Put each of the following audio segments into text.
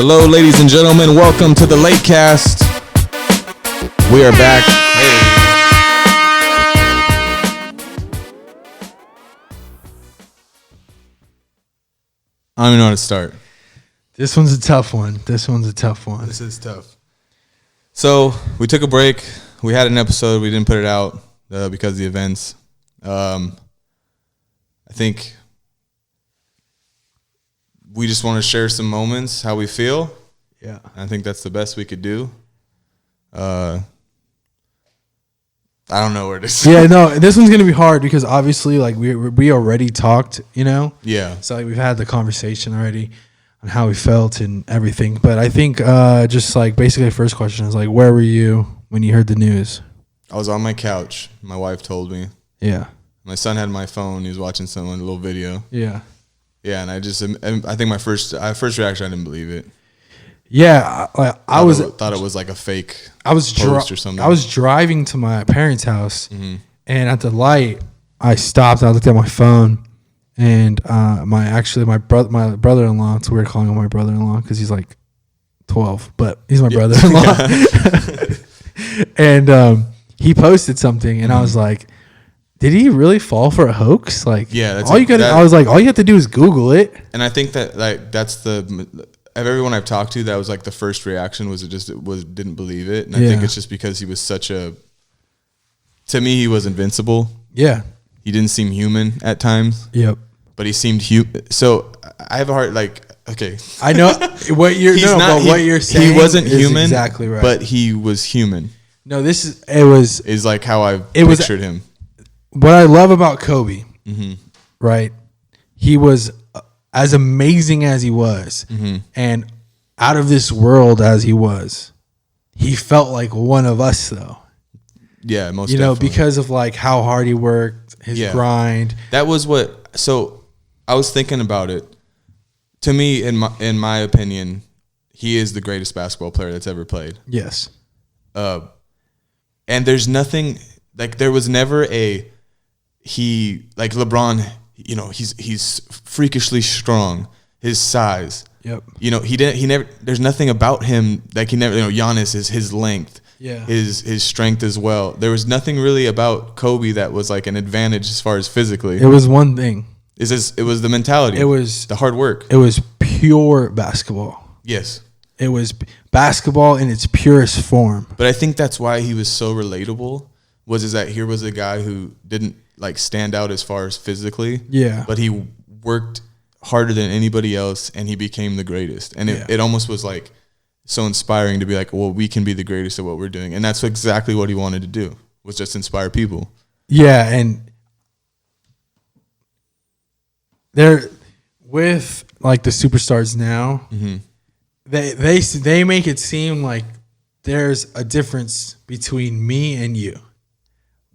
Hello, ladies and gentlemen. Welcome to the Late Cast. We are back. Hey. I don't even know how to start. This one's a tough one. This is tough. So we took a break. We had an episode. We didn't put it out because of the events. I think we just want to share some moments, how we feel. Yeah. I think that's the best we could do. I don't know where to start. Yeah, no, this one's going to be hard because obviously, like, we already talked, you know? Yeah. So, like, we've had the conversation already on how we felt and everything. But I think just, like, basically the first question is, like, where were you when you heard the news? I was on my couch. My wife told me. Yeah. My son had my phone. He was watching a little video. Yeah. Yeah, and I think my first reaction, I didn't believe it. Yeah, I thought it was like a fake post or something. I was driving to my parents' house, mm-hmm. and at the light, I stopped. I looked at my phone, and my brother-in-law. It's weird calling him my brother-in-law because he's like 12, but he's my brother-in-law. And he posted something, and I was like, did he really fall for a hoax? Like, yeah, all you have to do is Google it. And I think that, like, that's of everyone I've talked to, that was like the first reaction didn't believe it. And I think it's just because he was to me, he was invincible. Yeah. He didn't seem human at times. Yep. But he seemed human. So I have a heart, like, okay. I know what you're what you're saying. He wasn't human. Exactly right. But he was human. No, is like how I pictured him. What I love about Kobe, mm-hmm. right? He was as amazing as he was, mm-hmm. and out of this world as he was. He felt like one of us, though. Yeah, most definitely. Because of like how hard he worked, his grind. That was what. So I was thinking about it. To me, in my opinion, he is the greatest basketball player that's ever played. Yes. And there's nothing, like, there was never like LeBron, you know, he's freakishly strong, his size. Yep. You know, he never, there's nothing about him, like, he never, you know, Giannis is his length, his strength as well. There was nothing really about Kobe that was like an advantage as far as physically. It was one thing. It was the mentality. It was the hard work. It was pure basketball. Yes. It was basketball in its purest form. But I think that's why he was so relatable, is that here was a guy who didn't like stand out as far as physically. Yeah. But he worked harder than anybody else, and he became the greatest. And it almost was like so inspiring to be like, well, we can be the greatest at what we're doing. And that's exactly what he wanted to do, was just inspire people. Yeah, and they're with like the superstars now. Mm-hmm. They make it seem like there's a difference between me and you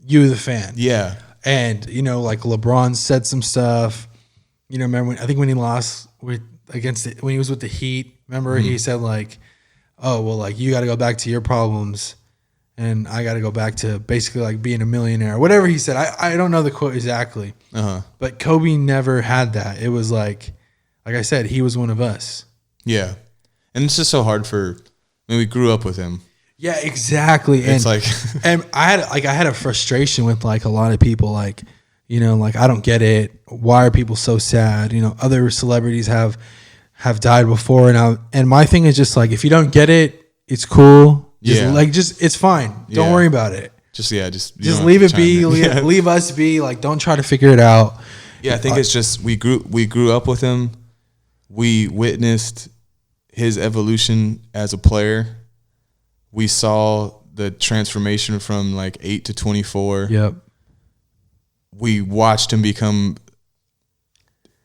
the fan. Yeah. And, you know, like LeBron said some stuff, you know, remember when he lost when he was with the Heat, remember he said like, oh, well, like, you got to go back to your problems and I got to go back to basically like being a millionaire, whatever he said. I don't know the quote exactly, but Kobe never had that. It was like I said, he was one of us. Yeah. And it's just so hard we grew up with him. Yeah, exactly. It's like, and I had a frustration with like a lot of people, like, you know, like, I don't get it. Why are people so sad? You know, other celebrities have died before, and my thing is just like, if you don't get it, it's cool. It's fine. Don't worry about it. Just leave it be. Leave us be. Like, don't try to figure it out. Yeah, I think it's just we grew up with him. We witnessed his evolution as a player. We saw the transformation from like 8 to 24. Yep. We watched him become,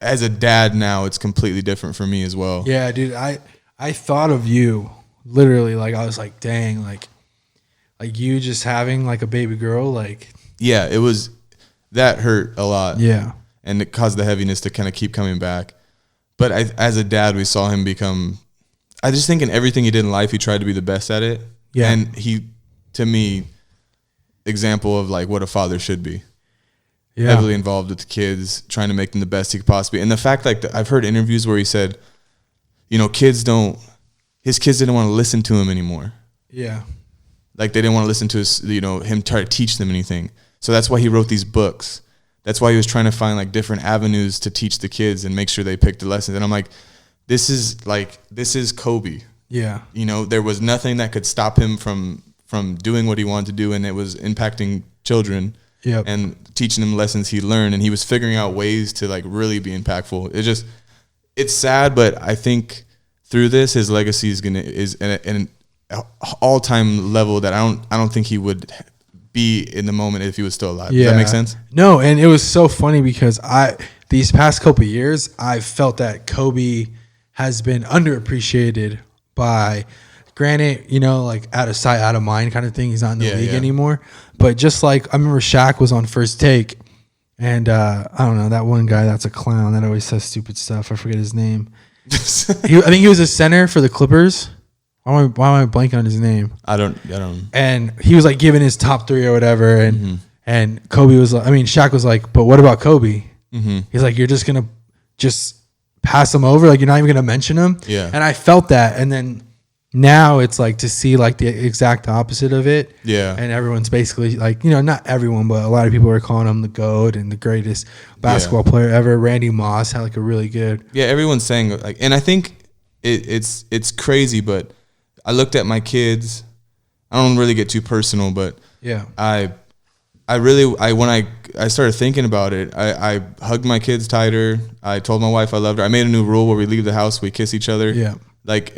as a dad now, it's completely different for me as well. Yeah, dude, I thought of you literally, like, I was like, dang, like you just having like a baby girl, like. Yeah, that hurt a lot. Yeah. And it caused the heaviness to kind of keep coming back. But as a dad, we saw him become, I just think in everything he did in life, he tried to be the best at it. Yeah. And he, to me, example of like what a father should be. Yeah. Heavily involved with the kids, trying to make them the best he could possibly. And the fact, like, I've heard interviews where he said, you know, kids don't his kids didn't want to listen to him anymore. Yeah. Like they didn't want to listen to his, him try to teach them anything. So that's why he wrote these books. That's why he was trying to find like different avenues to teach the kids and make sure they picked the lessons. And I'm like, this is Kobe. Yeah. There was nothing that could stop him from doing what he wanted to do, and it was impacting children and teaching them lessons he learned, and he was figuring out ways to like really be impactful. It's sad, but I think through this, his legacy is an all-time level that I don't think he would be in the moment if he was still alive. Does that make sense? No, and it was so funny because these past couple of years, I've felt that Kobe has been underappreciated by, granted, like out of sight, out of mind kind of thing. He's not in the league anymore. But just like I remember Shaq was on First Take, and I don't know, that one guy that's a clown that always says stupid stuff. I forget his name. I think he was a center for the Clippers. Why am I blanking on his name? I don't. And he was like giving his top 3 or whatever, and Kobe was like, Shaq was like, but what about Kobe? He's like, you're just gonna pass him over, like you're not even gonna mention him. Yeah. And I felt that, and then now it's like to see like the exact opposite of it. Yeah. And everyone's basically like, not everyone, but a lot of people are calling him the GOAT and the greatest basketball player ever. Randy Moss had like a really good. Yeah, everyone's saying like, and I think it's crazy, but I looked at my kids. I don't really get too personal, but yeah, when I started thinking about it, I hugged my kids tighter. I told my wife I loved her. I made a new rule where we leave the house, we kiss each other. Yeah. Like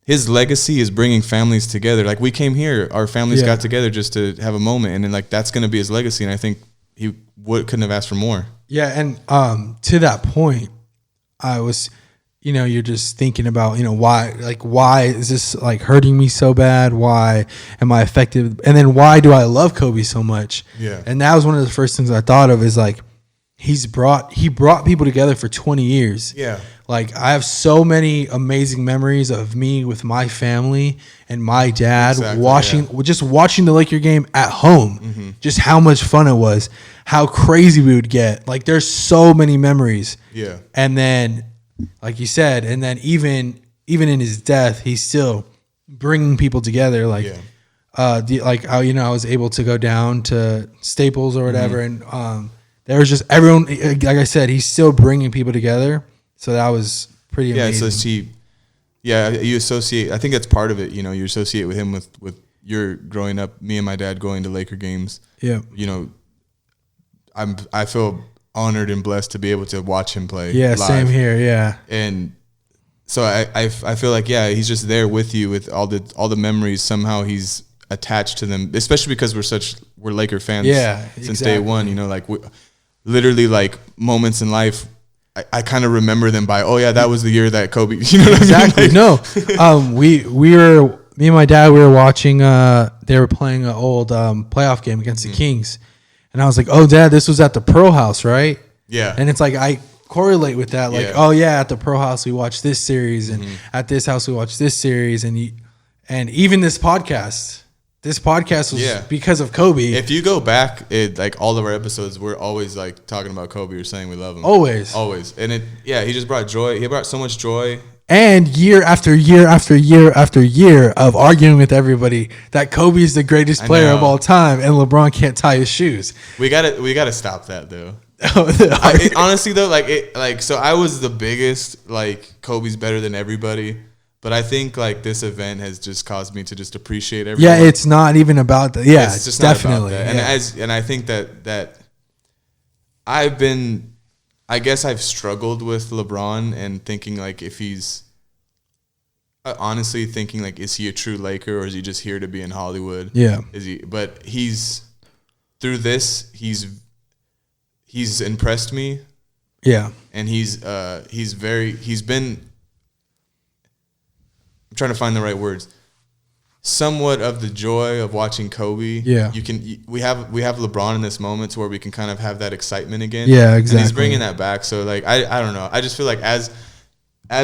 his legacy is bringing families together. Like we came here, our families got together just to have a moment, and then like that's going to be his legacy. And I think he couldn't have asked for more. Yeah. And to that point, I was, you're just thinking about, why is this like hurting me so bad? Why am I affected? And then why do I love Kobe so much? Yeah. And that was one of the first things I thought of is like, he brought people together for 20 years. Yeah. Like I have so many amazing memories of me with my family and my dad watching the Laker game at home. Just how much fun it was, how crazy we would get. Like there's so many memories. Yeah. And then, like you said, and then even in his death, he's still bringing people together. Like, I was able to go down to Staples or whatever, and there was just everyone. Like I said, he's still bringing people together. So that was pretty amazing. You associate. I think that's part of it. You associate with him with your growing up. Me and my dad going to Laker games. Yeah. I feel honored and blessed to be able to watch him play. Yeah, live. Same here. Yeah. And so I feel like he's just there with you with all the memories. Somehow he's attached to them, especially because we're Laker fans. Since day one. Literally like moments in life. I kind of remember them by, that was the year that Kobe, you know what I mean? Like, No, we were, me and my dad, we were watching, they were playing an old playoff game against the Kings. And I was like, oh, Dad, this was at the Pearl House, right? Yeah. And it's like, I correlate with that. Like, at the Pearl House, we watched this series. And at this house, we watched this series. And even this podcast. This podcast was because of Kobe. If you go back, like all of our episodes, we're always like talking about Kobe or saying we love him. Always. And he just brought joy. He brought so much joy. And year after year after year after year of arguing with everybody that Kobe is the greatest player of all time and LeBron can't tie his shoes. We gotta stop that though. Honestly though, so I was the biggest like Kobe's better than everybody. But I think like this event has just caused me to just appreciate everyone. Yeah, it's not even about that. Yeah, it's just definitely. Not about that. And I think that I guess I've struggled with LeBron and thinking like if he's honestly thinking like is he a true Laker or is he just here to be in Hollywood? Yeah. But through this he's impressed me. Yeah. And he's been, I'm trying to find the right words. Somewhat of the joy of watching Kobe. Yeah. We have LeBron in this moment to where we can kind of have that excitement again. Yeah, exactly. And he's bringing that back. So like I don't know. I just feel like as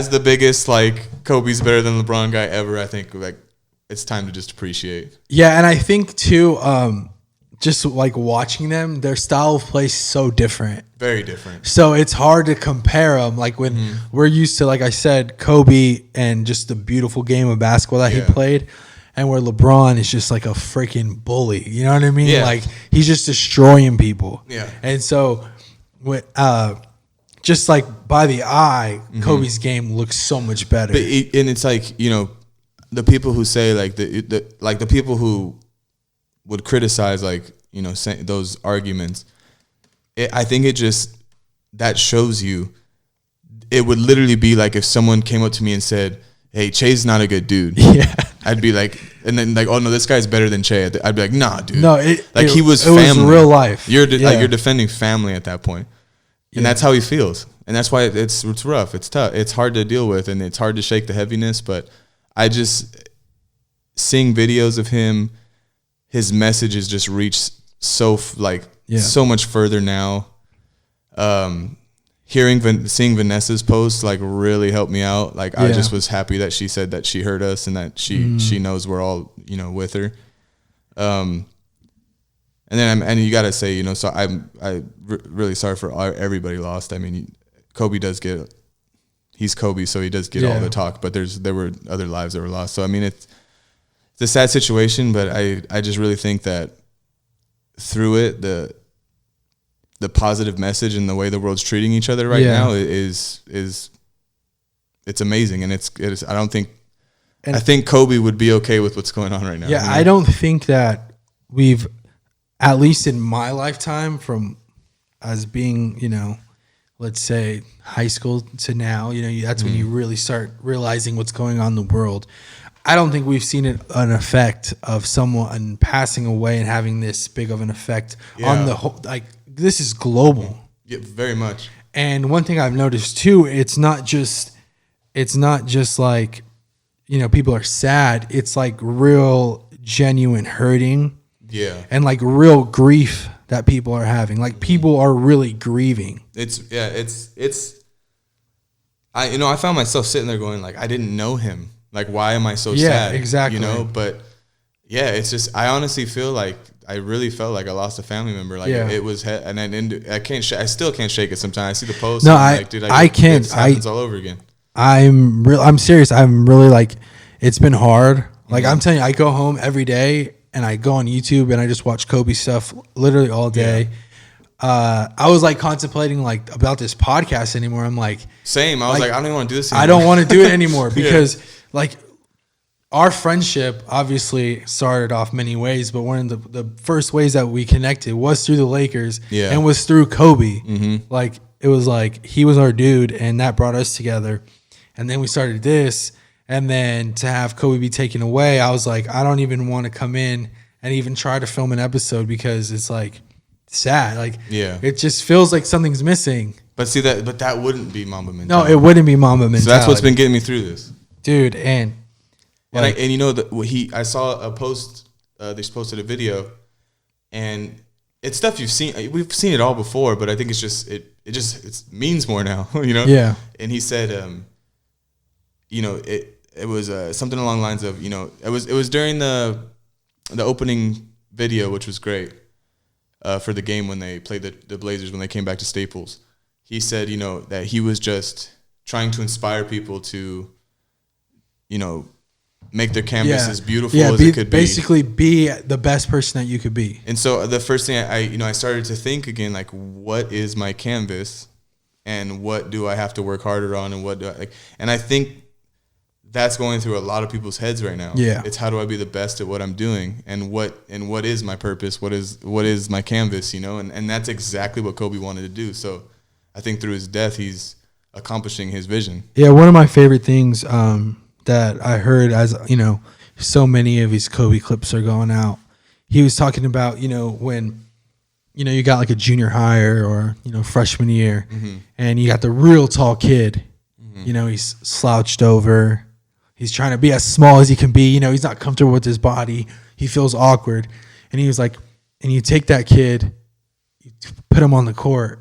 the biggest like Kobe's better than LeBron guy ever, I think like it's time to just appreciate. Yeah, and I think too just like watching them, their style of play is so different. Very different. So it's hard to compare them. Like when we're used to, like I said, Kobe and just the beautiful game of basketball that he played, and where LeBron is just like a freaking bully. You know what I mean? Yeah. Like he's just destroying people. Yeah. And so with just like by the eye, Kobe's game looks so much better. And it's like, you know, the people who say like the people who would criticize, like, you know, those arguments, I think that shows you, it would literally be like if someone came up to me and said, hey, Che's not a good dude. Yeah. I'd be like, and then like, oh no, this guy's better than Che. I'd be like, nah, dude. No, he was family. It was real life. You're you're defending family at that point. And that's how he feels. And that's why it's rough. It's tough. It's hard to deal with, and it's hard to shake the heaviness. But I just, seeing videos of him, his message has just reached so much further now. Seeing Vanessa's post like really helped me out. Like I just was happy that she said that she heard us and that she knows we're all, you know, with her. And then and you gotta say, you know, so I'm really sorry for everybody lost. I mean, Kobe does he's Kobe, so he does get all the talk. But there were other lives that were lost. So I mean, it's a sad situation, but I just really think that through it, the positive message and the way the world's treating each other right now is it's amazing. And it's I think Kobe would be okay with what's going on right now. Yeah, you know? I don't think that we've, at least in my lifetime, from as being, you know, let's say high school to now, you know, that's when you really start realizing what's going on in the world. I don't think we've seen an effect of someone passing away and having this big of an effect on the whole. Like, this is global. Yeah, very much. And one thing I've noticed too, it's not just like, you know, people are sad. It's like real, genuine hurting. Yeah. And like real grief that people are having. Like people are really grieving. I found myself sitting there going like, I didn't know him. Like, why am I so sad? Yeah, exactly. You know, but yeah, it's just, I honestly feel like I really felt like I lost a family member. Like it was, and I still can't shake it sometimes. I see the post. No, I can't. It happens all over again. I'm serious. I'm really like, it's been hard. Like I'm telling you, I go home every day and I go on YouTube and I just watch Kobe stuff literally all day. Yeah. I was like contemplating like about this podcast anymore. I'm like, same. I was like I don't even want to do this anymore. I don't want to do it anymore because like our friendship obviously started off many ways, but one of the first ways that we connected was through the Lakers and was through Kobe. Mm-hmm. Like it was like he was our dude and that brought us together. And then we started this. And then to have Kobe be taken away, I was like, I don't even want to come in and even try to film an episode because it's like sad. Like, it just feels like something's missing. But see but that wouldn't be Mamba mentality. No, it wouldn't be Mamba mentality. So that's what's been getting me through this, dude. And you know that I saw a post. They just posted a video, and it's stuff you've seen. We've seen it all before, but I think it's just it means more now. You know. Yeah. And he said, you know, it was something along the lines of, you know, it was during the opening video, which was great for the game when they played the Blazers when they came back to Staples. He said, you know, that he was just trying to inspire people to, you know, make their canvas as beautiful as it could be. Basically, be the best person that you could be. And so the first thing I started to think again, like, what is my canvas, and what do I have to work harder on, and what do I like? And I think that's going through a lot of people's heads right now. Yeah. It's how do I be the best at what I'm doing, and what is my purpose? What is my canvas, you know? And that's exactly what Kobe wanted to do. So I think through his death, he's accomplishing his vision. Yeah. One of my favorite things that I heard, as you know, so many of his Kobe clips are going out. He was talking about, you know, when, you know, you got like a junior high or, you know, freshman year, and you got the real tall kid, you know, he's slouched over. He's trying to be as small as he can be. You know, he's not comfortable with his body. He feels awkward. And he was like, and you take that kid, you put him on the court,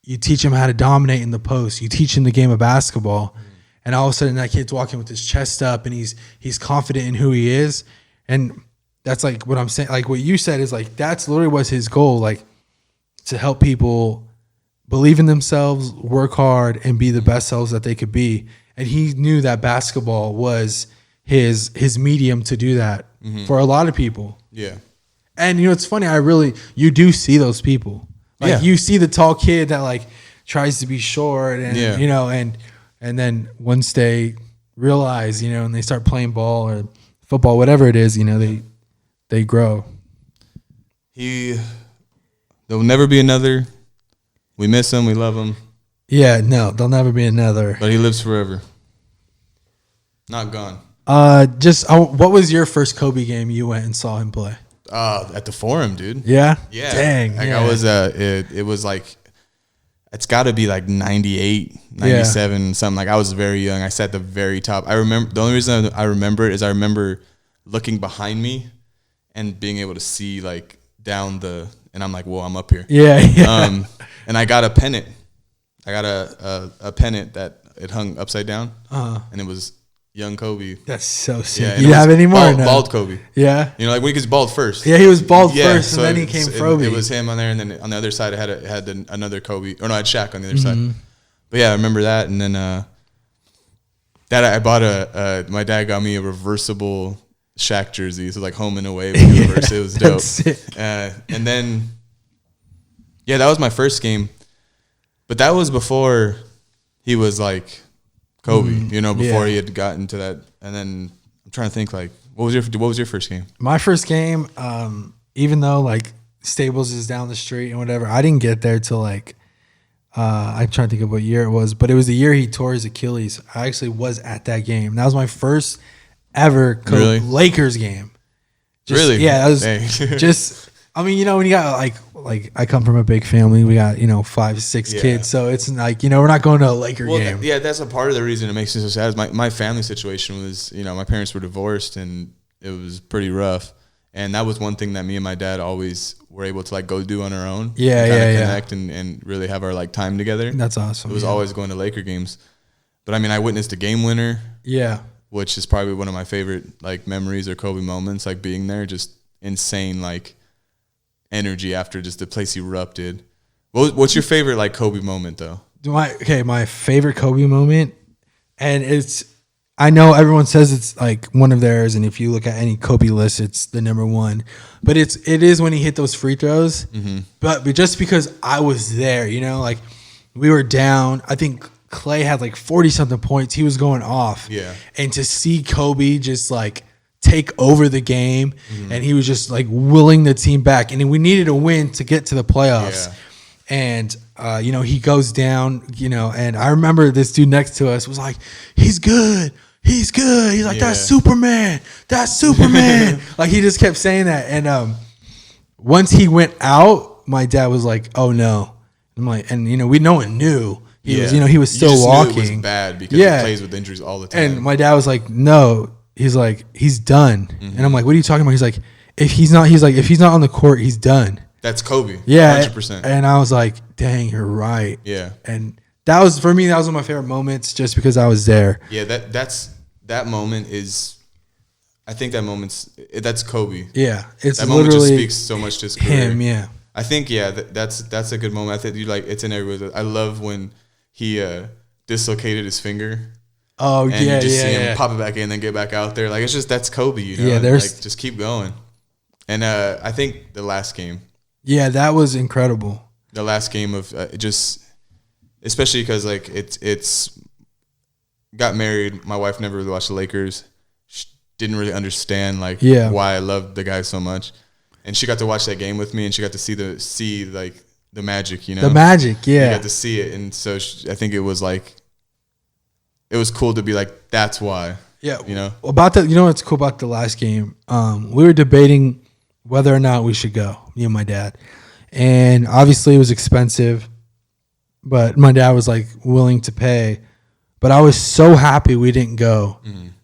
you teach him how to dominate in the post, you teach him the game of basketball, and all of a sudden that kid's walking with his chest up and he's confident in who he is. And that's like what I'm saying. Like what you said is like, that's literally was his goal. Like to help people believe in themselves, work hard, and be the best selves that they could be. And he knew that basketball was his medium to do that for a lot of people. Yeah. And it's funny. You do see those people. Like you see the tall kid that like tries to be short, and and then once they realize, and they start playing ball or football, whatever it is, they grow. There'll never be another. We miss him. We love him. Yeah, no, there'll never be another. But he lives forever. Not gone. What was your first Kobe game you went and saw him play? At the Forum, dude. Yeah? Yeah. Dang. Like I was, it was like, it's got to be like 98, 97, something. Like I was very young. I sat at the very top. I remember, the only reason I remember it is I remember looking behind me and being able to see like down and I'm like, whoa, I'm up here. Yeah. And I got a pennant. I got a pennant that it hung upside down, and it was young Kobe. That's so sick. Yeah, You have any more? Bald Kobe. Yeah. Like when he was bald first. Yeah, he was bald first, and then he came Kobe. It was him on there, and then on the other side, it had another Kobe. Or no, I had Shaq on the other side. But yeah, I remember that, and then that I bought my dad got me a reversible Shaq jersey, so like home and away with reverse. It was dope. And then, yeah, that was my first game. But that was before he was like Kobe, before he had gotten to that. And then I'm trying to think, like, what was your first game? My first game, even though like Staples is down the street and whatever, I didn't get there till like I'm trying to think of what year it was, but it was the year he tore his Achilles. I actually was at that game. That was my first ever Lakers game. Really? Yeah, that was just. I mean, when you got like I come from a big family. We got 5, 6 kids, so it's like we're not going to a Laker game. That's a part of the reason it makes me so sad. Is my family situation was my parents were divorced and it was pretty rough, and that was one thing that me and my dad always were able to like go do on our own. Connect and really have our like time together. That's awesome. It was always going to Laker games, but I mean I witnessed a game winner. Yeah, which is probably one of my favorite like memories or Kobe moments. Like being there, just insane like energy after just the place erupted. What's your favorite like Kobe moment though? My favorite Kobe moment, and I know everyone says it's like one of theirs, and if you look at any Kobe list, it's the number one. But it is when he hit those free throws. But just because I was there, like we were down. I think Clay had like 40 something points. He was going off. Yeah, and to see Kobe just like take over the game, and he was just like willing the team back, and we needed a win to get to the playoffs. And he goes down, and I remember this dude next to us was like, he's good, he's like, that's Superman, like he just kept saying that. And once he went out, my dad was like, oh no. I'm like, and no one knew he was, he was still walking. Knew it was bad because he plays with injuries all the time. And my dad was like, no. He's like, he's done. And I'm like, what are you talking about? He's like, if he's not on the court, he's done. That's Kobe. Yeah. 100%. And I was like, dang, you're right. Yeah. And that was, for me, that was one of my favorite moments just because I was there. Yeah. That moment is, I think that's Kobe. Yeah. That moment just speaks so much to his career. Him, yeah. I think, that's a good moment. I think it's in everywhere. I love when he dislocated his finger. Oh, and you just see him pop it back in and then get back out there. Like, it's just, that's Kobe, Yeah, there's like, just keep going. And I think the last game. Yeah, that was incredible. The last game of just, especially because, like, it's got married. My wife never really watched the Lakers. She didn't really understand, like, why I loved the guy so much. And she got to watch that game with me, and she got to see the magic, The magic, yeah. You got to see it. And so I think it was, like, it was cool to be like, that's why. Yeah. About that, what's cool about the last game? We were debating whether or not we should go, me and my dad. And obviously it was expensive, but my dad was like willing to pay. But I was so happy we didn't go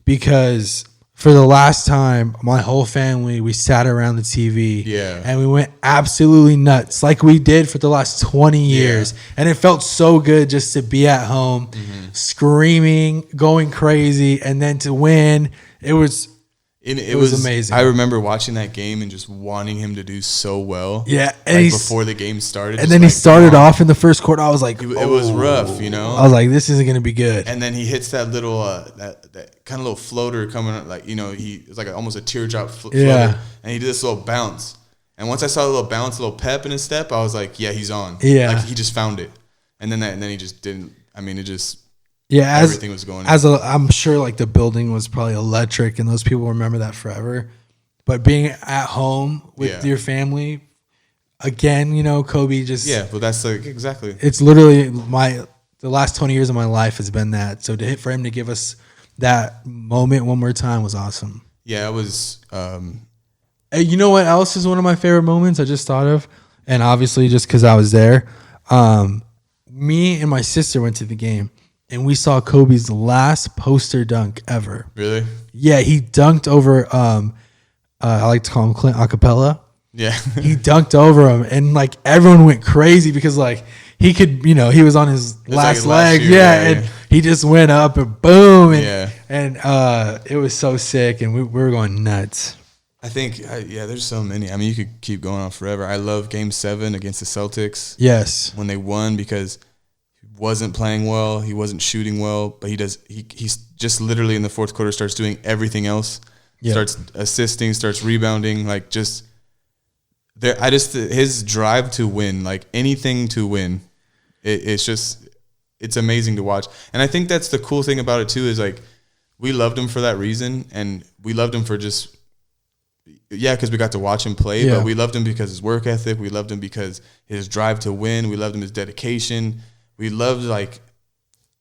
because for the last time, my whole family, we sat around the TV and we went absolutely nuts like we did for the last 20 years. And it felt so good just to be at home, screaming, going crazy, and then to win. It was It was amazing. I remember watching that game and just wanting him to do so well. Yeah, and like before the game started. And then he started off in the first quarter. I was like, it was rough, you know. I was like, this isn't going to be good. And then he hits that little that kind of little floater coming up, like, you know, it's like almost a teardrop floater. And he did this little bounce. And once I saw the little bounce, a little pep in his step, I was like, yeah, he's on. Yeah, like he just found it. And then he just didn't. I mean, it just. Yeah, everything was going. I'm sure like the building was probably electric, and those people remember that forever. But being at home with your family, again, you know, Kobe just well, that's like exactly. It's literally the last 20 years of my life has been that. So for him to give us that moment one more time was awesome. Yeah, it was. You know what else is one of my favorite moments I just thought of, and obviously just because I was there, me and my sister went to the game. And we saw Kobe's last poster dunk ever. Really? Yeah, he dunked over. I like to call him Clint Acapella. Yeah, he dunked over him, and like everyone went crazy because like he could, you know, he was on his last leg. And he just went up and boom, and it was so sick, and we were going nuts. I think, there's so many. I mean, you could keep going on forever. I love Game 7 against the Celtics. Yes, when they won because. Wasn't playing well, he wasn't shooting well, but he's just literally in the fourth quarter starts doing everything else. Starts assisting, starts rebounding, like just there. His drive to win, like anything to win, it's amazing to watch. And I think that's the cool thing about it too, is like we loved him for that reason, and we loved him for just because we got to watch him play, but we loved him because his work ethic, we loved him because his drive to win, we loved him his dedication. We loved like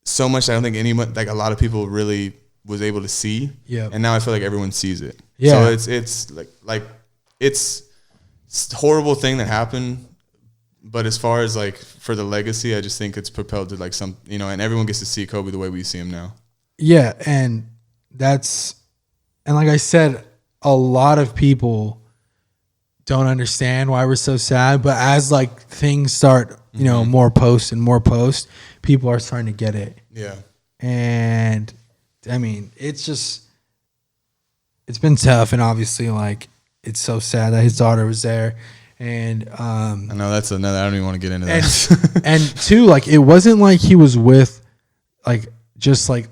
so much. I don't think anyone, like a lot of people, really was able to see. Yeah. And now I feel like everyone sees it. Yeah. So it's like it's a horrible thing that happened. But as far as like for the legacy, I just think it's propelled to like some, you know, and everyone gets to see Kobe the way we see him now. Yeah, and like I said, a lot of people don't understand why we're so sad. But as like things start. You know, more posts, people are starting to get it. Yeah. And I mean, it's been tough. And obviously, like, it's so sad that his daughter was there. And I know that's another, I don't even want to get into that. And two, like, it wasn't like he was with like just like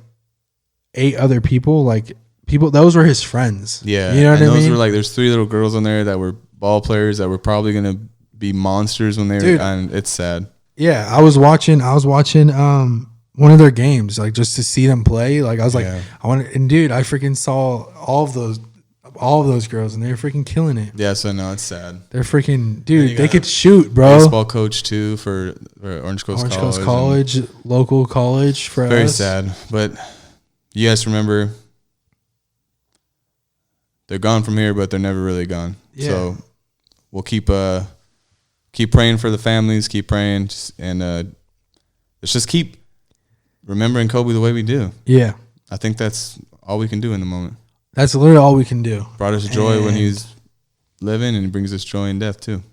8 other people. Like, those were his friends. Yeah. You know what I mean? Those were like, there's 3 little girls in there that were ball players that were probably going to be monsters when they were, and it's sad. Yeah, I was watching one of their games, like just to see them play. Like I was like, I freaking saw all of those girls, and they were freaking killing it. Yeah, so no, it's sad. They're freaking they could shoot, bro. Baseball coach too for Orange Coast College, local college for very us. Sad, but you guys remember they're gone from here, but they're never really gone. Yeah. So we'll keep praying for the families, keep praying, and let's just keep remembering Kobe the way we do. Yeah. I think that's all we can do in the moment. That's literally all we can do. Brought us joy when he's living, and he brings us joy in death too.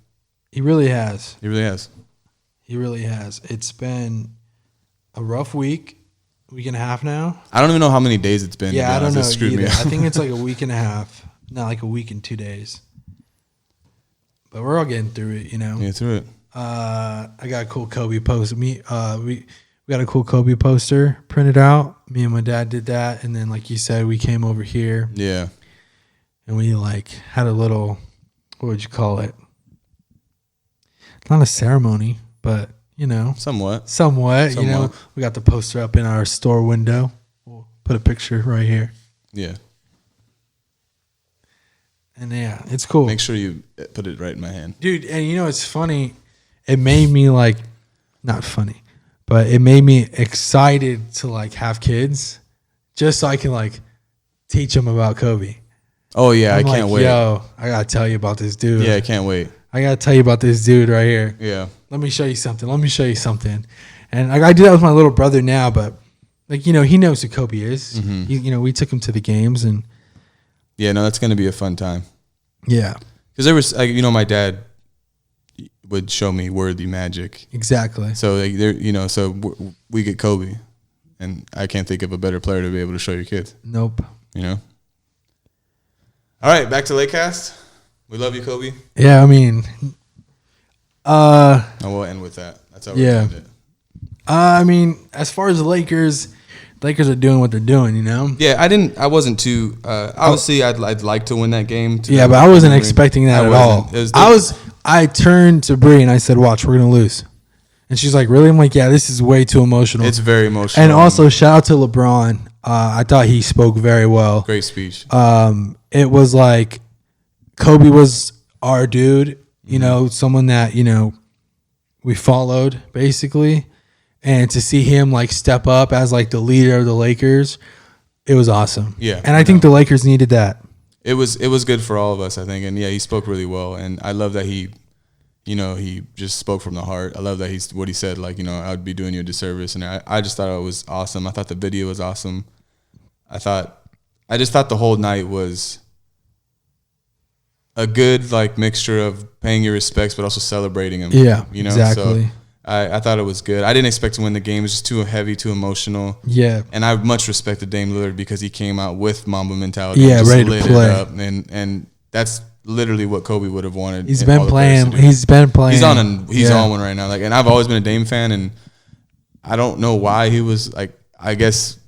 He really has. He really has. He really has. It's been a rough week and a half now. I don't even know how many days it's been. Yeah, I don't know either. I think it's like a week and a half, not like a week and 2 days. But we're all getting through it, you know. Yeah, through it. I got a cool Kobe poster. We got a cool Kobe poster printed out. Me and my dad did that, and then like you said, we came over here. Yeah. And we like had a little, what would you call it? Not a ceremony, but you know, somewhat. You know, we got the poster up in our store window. We'll put a picture right here. Yeah. And yeah, it's cool. Make sure you put it right in my hand. Dude, and you know, it's funny. It made me like, not funny, but it made me excited to like have kids just so I can like teach them about Kobe. Oh yeah, I can't wait. Yo, I got to tell you about this dude. Yeah, I can't wait. I got to tell you about this dude right here. Yeah. Let me show you something. And I do that with my little brother now, but like, you know, he knows who Kobe is. Mm-hmm. You know, we took him to the games and. Yeah, no, that's going to be a fun time. Yeah. Because there was, like, you know, my dad would show me Worthy Magic. Exactly. So, like, there, you know, so we get Kobe. And I can't think of a better player to be able to show your kids. Nope. You know? All right, back to Lakecast. We love you, Kobe. Yeah, I mean, And we'll end with that. That's how we're doing it. I mean, as far as the Lakers are doing what they're doing, you know. Yeah, I wasn't too. Obviously, I'd like to win that game. Yeah, but I wasn't expecting that at all. I turned to Bree and I said, "Watch, we're gonna lose." And she's like, "Really?" I'm like, "Yeah, this is way too emotional." It's very emotional. And also, shout out to LeBron. I thought he spoke very well. Great speech. It was like Kobe was our dude, you know, someone that, you know, we followed basically. And to see him like step up as like the leader of the Lakers, it was awesome. Yeah. And I think the Lakers needed that. It was good for all of us, I think. And yeah, he spoke really well. And I love that he just spoke from the heart. I love that what he said, like, you know, I would be doing you a disservice. And I just thought it was awesome. I thought the video was awesome. I just thought the whole night was a good like mixture of paying your respects, but also celebrating him. Yeah, you know, exactly. So I thought it was good. I didn't expect to win the game. It was just too heavy, too emotional. Yeah. And I much respected Dame Lillard because he came out with Mamba mentality. Yeah, and ready to play. It up. And that's literally what Kobe would have wanted. He's been playing. He's on one right now. Like, and I've always been a Dame fan, and I don't know why he was like. I guess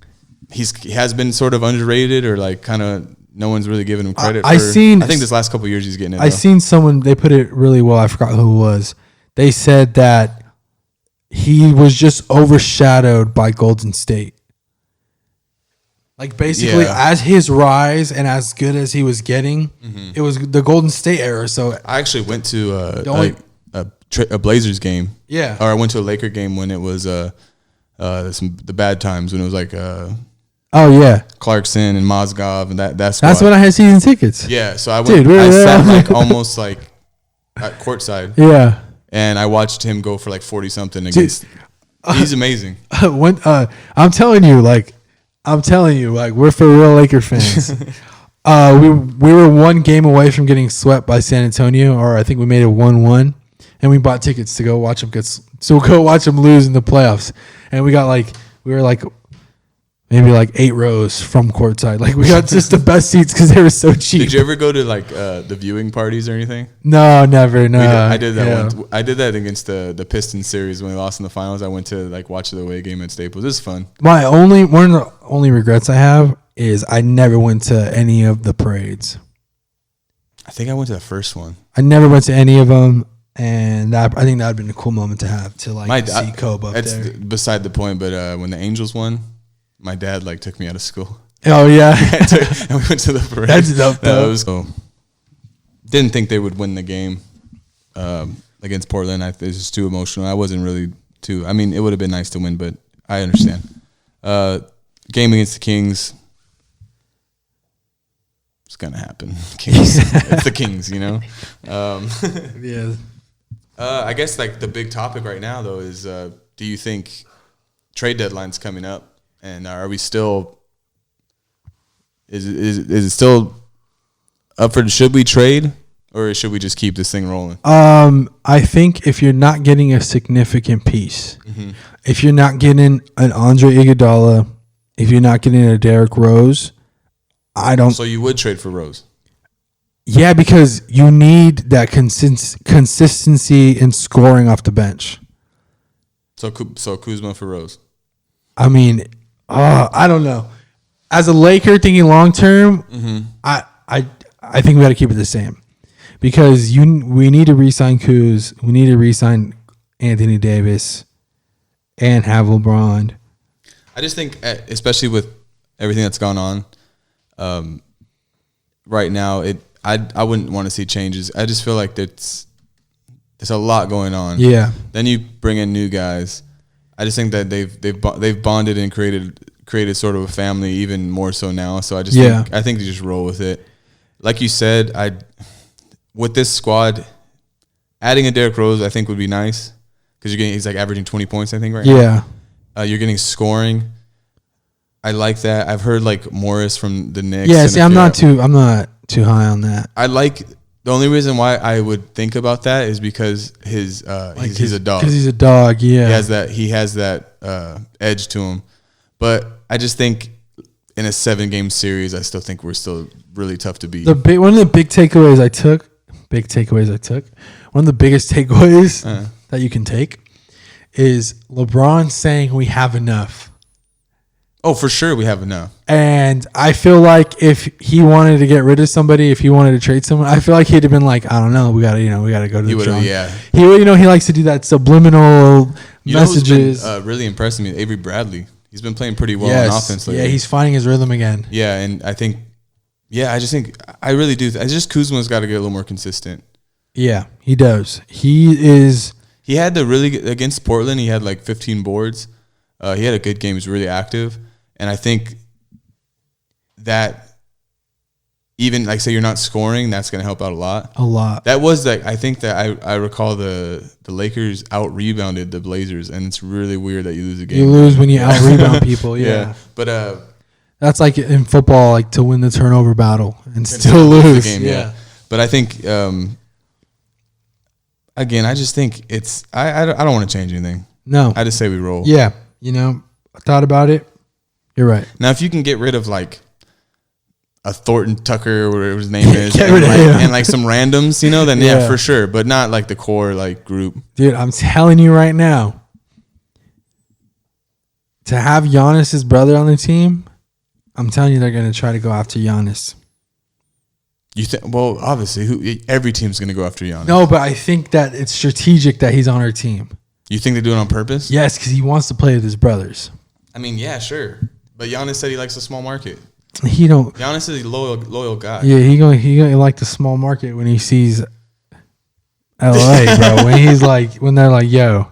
he has been sort of underrated, or like kind of no one's really giving him credit. I think this last couple of years he's getting it. I seen someone, they put it really well. I forgot who it was. They said that he was just overshadowed by Golden State. Like basically, as his rise and as good as he was getting, it was the Golden State era. So I actually went to a Blazers game. Yeah, or I went to a Laker game when it was the bad times when it was like Clarkson and Mozgov and that squad. That's when I had season tickets. Yeah, so I went. I sat like almost like at courtside. Yeah. And I watched him go for like 40 something against. He's amazing. I'm telling you, we're for real Laker fans. We were one game away from getting swept by San Antonio, or I think we made it 1-1, and we bought tickets to go watch them go watch them lose in the playoffs. And we were maybe like 8 rows from courtside. Like we got just the best seats because they were so cheap. Did you ever go to like the viewing parties or anything? No, never. No, I did that one. I did that against the Pistons series when we lost in the finals. I went to like watch the away game at Staples. It was fun. One of the only regrets I have is I never went to any of the parades. I think I went to the first one. I never went to any of them. And I think that would have been a cool moment to have to like see Kobe up there. That's beside the point, but when the Angels won, my dad like took me out of school. Oh yeah, and we went to the parade. That's dope. Didn't think they would win the game against Portland. It was just too emotional. I wasn't really too. I mean, it would have been nice to win, but I understand. Game against the Kings. It's gonna happen. Kings. It's the Kings, you know. Yeah. I guess like the big topic right now though is, do you think trade deadline's coming up? And are we still? Is it still up for? Should we trade, or should we just keep this thing rolling? I think if you're not getting a significant piece, if you're not getting an Andre Iguodala, if you're not getting a Derrick Rose, I don't. So you would trade for Rose? Yeah, because you need that consistency in scoring off the bench. So Kuzma for Rose. I mean. I don't know. As a Laker, thinking long term, I think we got to keep it the same because we need to re-sign Kuz, we need to re-sign Anthony Davis, and have LeBron. I just think, especially with everything that's gone on, right now, I wouldn't want to see changes. I just feel like there's a lot going on. Yeah. Then you bring in new guys. I just think that they've bonded and created sort of a family even more so now. So I think you just roll with it. Like you said, with this squad, adding a Derrick Rose I think would be nice because he's like averaging 20 points I think right now. Yeah. You're getting scoring. I like that. I've heard like Morris from the Knicks. Yeah, see, I'm not too high on that. I like. The only reason why I would think about that is because he's a dog. Because he's a dog, yeah. He has that edge to him. But I just think in a 7-game series, I still think we're still really tough to beat. One of the big takeaways I took. One of the biggest takeaways that you can take is LeBron saying we have enough. Oh, for sure, we have enough. And I feel like if he wanted to get rid of somebody, if he wanted to trade someone, I feel like he'd have been like, I don't know, we gotta go to the drawing. Yeah. He likes to do that subliminal messages. Who's been, really impressing me, Avery Bradley. He's been playing pretty well on offense lately. Yeah, he's finding his rhythm again. Yeah, and I really do. I just Kuzma's got to get a little more consistent. Yeah, he does. He had against Portland. He had like 15 boards. He had a good game. He was really active. And I think that even like say you're not scoring, that's going to help out a lot. A lot. That was like I think that I recall the Lakers out rebounded the Blazers, and it's really weird that you lose a game. You lose when you out rebound people. Yeah. But that's like in football, like to win the turnover battle and still lose. The game, yeah. But I think again, I just think it's I don't want to change anything. No. I just say we roll. Yeah. I thought about it. You're right. Now, if you can get rid of like a Thornton Tucker or whatever his name is, and like some randoms, then yeah, for sure. But not like the core like group. Dude, I'm telling you right now, to have Giannis's brother on the team, I'm telling you they're going to try to go after Giannis. You think? Well, obviously, every team's going to go after Giannis. No, but I think that it's strategic that he's on our team. You think they do it on purpose? Yes, because he wants to play with his brothers. I mean, yeah, sure. But Giannis said he likes a small market. He don't. Giannis is a loyal guy. Yeah, he gonna like the small market when he sees LA, bro. when they're like, yo.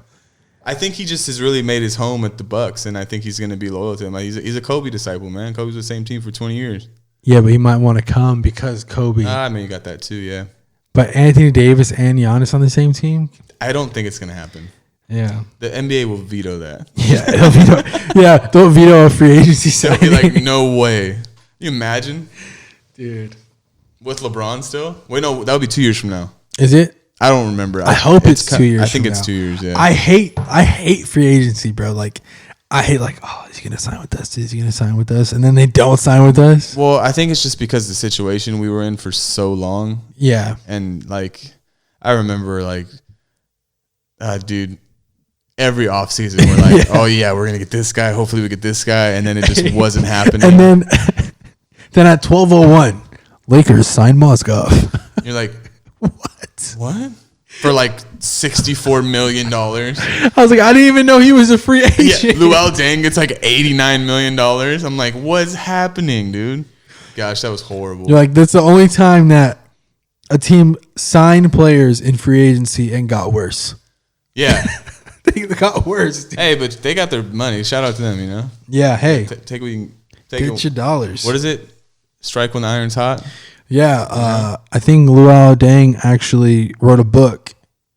I think he just has really made his home at the Bucks, and I think he's gonna be loyal to him. He's a Kobe disciple, man. Kobe's the same team for 20 years. Yeah, but he might want to come because Kobe. I mean, you got that too, yeah. But Anthony Davis and Giannis on the same team? I don't think it's gonna happen. Yeah, the NBA will veto that. Yeah, they'll veto a free agency signing. They'll be like, no way. Can you imagine, dude? With LeBron still? Wait, no, that would be 2 years from now. Is it? I don't remember. I hope it's 2 years. I think it's now. 2 years. Yeah. I hate free agency, bro. Like, I hate is he gonna sign with us? Is he gonna sign with us? And then they don't sign with us. Well, I think it's just because the situation we were in for so long. Yeah, and like, I remember dude. Every offseason, we're like, oh, yeah, we're going to get this guy. Hopefully we get this guy. And then it just wasn't happening. And then at 12:01, Lakers signed Mozgov. You're like, what? For like $64 million. I was like, I didn't even know he was a free agent. Yeah, Luol Deng gets like $89 million. I'm like, what's happening, dude? Gosh, that was horrible. You're like, that's the only time that a team signed players in free agency and got worse. Yeah. They got worse. Dude. Hey, but they got their money. Shout out to them, Yeah, hey. Take what you can. Get your dollars. What is it? Strike when the iron's hot? Yeah, I think Luol Deng actually wrote a book.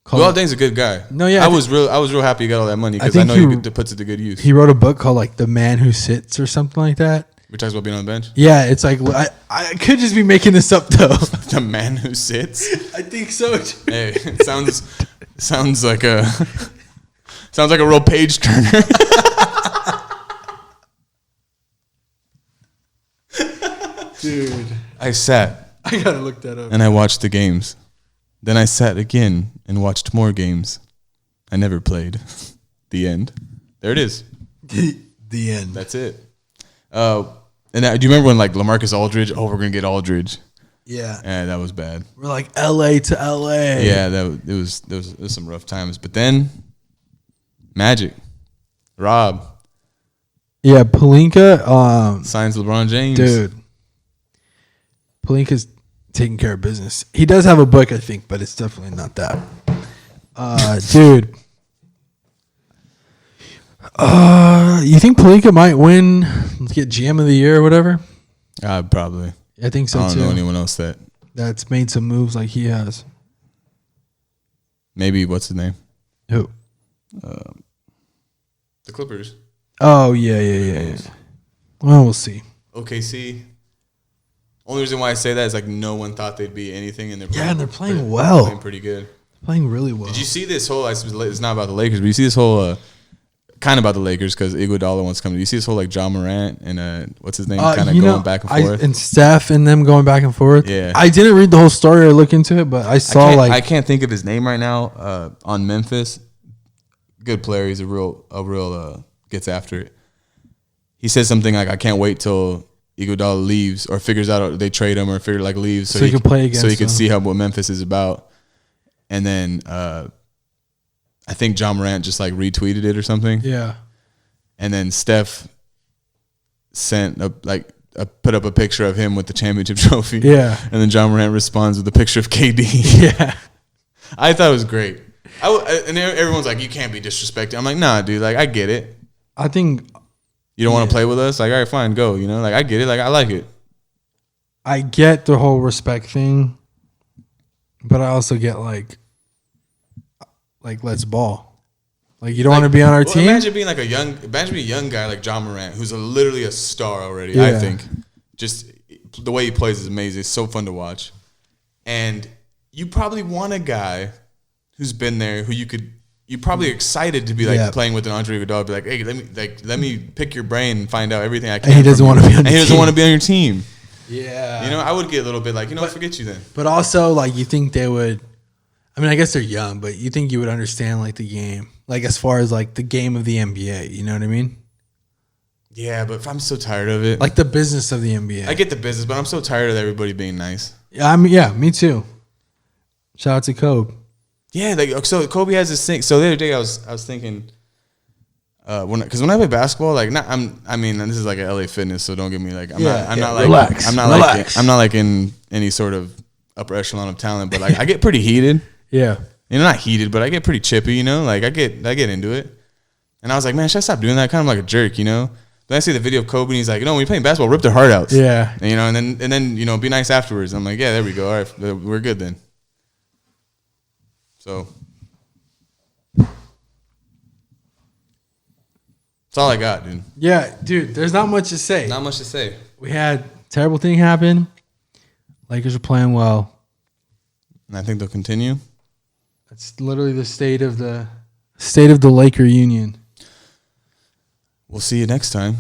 Luol Deng's a good guy. No, yeah. I was real happy he got all that money because I know he puts it to good use. He wrote a book called The Man Who Sits or something like that. We talks about being on the bench? Yeah, it's like, I could just be making this up though. The Man Who Sits? I think so too. Hey, it sounds like a... Sounds like a real page turner. Dude. I gotta look that up. And I watched the games. Then I sat again and watched more games. I never played. The end. There it is. The end. That's it. And do you remember when like LaMarcus Aldridge? Oh, we're gonna get Aldridge. Yeah. Yeah, that was bad. We're like LA to LA. Yeah, there was some rough times. But then Magic. Rob. Yeah, Pelinka signs LeBron James. Dude. Pelinka's taking care of business. He does have a book, I think, but it's definitely not that. Dude. You think Pelinka might win, get GM of the year or whatever? Probably. I think so too. I don't know anyone else that's made some moves like he has. Maybe, what's his name? Who? The Clippers. Oh, yeah. Well, we'll see. OKC. Only reason why I say that is like no one thought they'd be anything, and they're playing well. Playing pretty good. Playing really well. Did you see this whole? It's not about the Lakers, but you see this whole kind of about the Lakers because Iguodala wants to come. Do you see this whole like John Morant and what's his name kind of going back and forth? And Steph and them going back and forth. Yeah. I didn't read the whole story or look into it, but I saw I can't think of his name right now. On Memphis, good player. He's a real gets after it. He says something like, "I can't wait till Iguodala leaves or figures out they trade him or leaves so he can play against so he can them. see what Memphis is about." And then I think John Morant just like retweeted it or something. Yeah. And then Steph sent put up a picture of him with the championship trophy. Yeah. And then John Morant responds with a picture of KD. Yeah. I thought it was great. And everyone's like, "You can't be disrespected." I'm like, "Nah, dude. Like, I get it. I think You don't want to play with us? Like, all right, fine, go. You know, like I get it. Like, I like it. I get the whole respect thing, but I also get like let's ball. Like, you don't want to be on our team. Imagine being a young guy like John Morant, who's literally a star already. Yeah. I think, just the way he plays is amazing. It's so fun to watch, and you probably want a guy who's been there, who you're probably excited to be playing with an Andre Iguodala. Be like, "Hey, let me pick your brain and find out everything I can." And he doesn't want to be on. And he doesn't want to be on your team. Yeah. You know, I would get a little bit forget you then. But also, like, you think they would. I mean, I guess they're young, but you think you would understand like the game, like as far as like the game of the NBA. You know what I mean? Yeah, but I'm so tired of it. Like the business of the NBA. I get the business, but I'm so tired of everybody being nice. Yeah, me too. Shout out to Kobe. Yeah, so Kobe has this thing. So the other day I was thinking, because when I play basketball, this is like an LA Fitness, so don't get me like I'm not like in any sort of upper echelon of talent, but like I get pretty heated. Yeah, not heated, but I get pretty chippy. You know, like I get into it, and I was like, man, should I stop doing that? Kind of like a jerk, you know. Then I see the video of Kobe, and he's like, when you're playing basketball, rip their heart out. Yeah, and then be nice afterwards. I'm like, yeah, there we go. All right, we're good then. So that's all I got, dude. Yeah, dude. There's not much to say. Not much to say. We had terrible thing happen. Lakers are playing well. And I think they'll continue. That's literally the state of the Laker Union. We'll see you next time.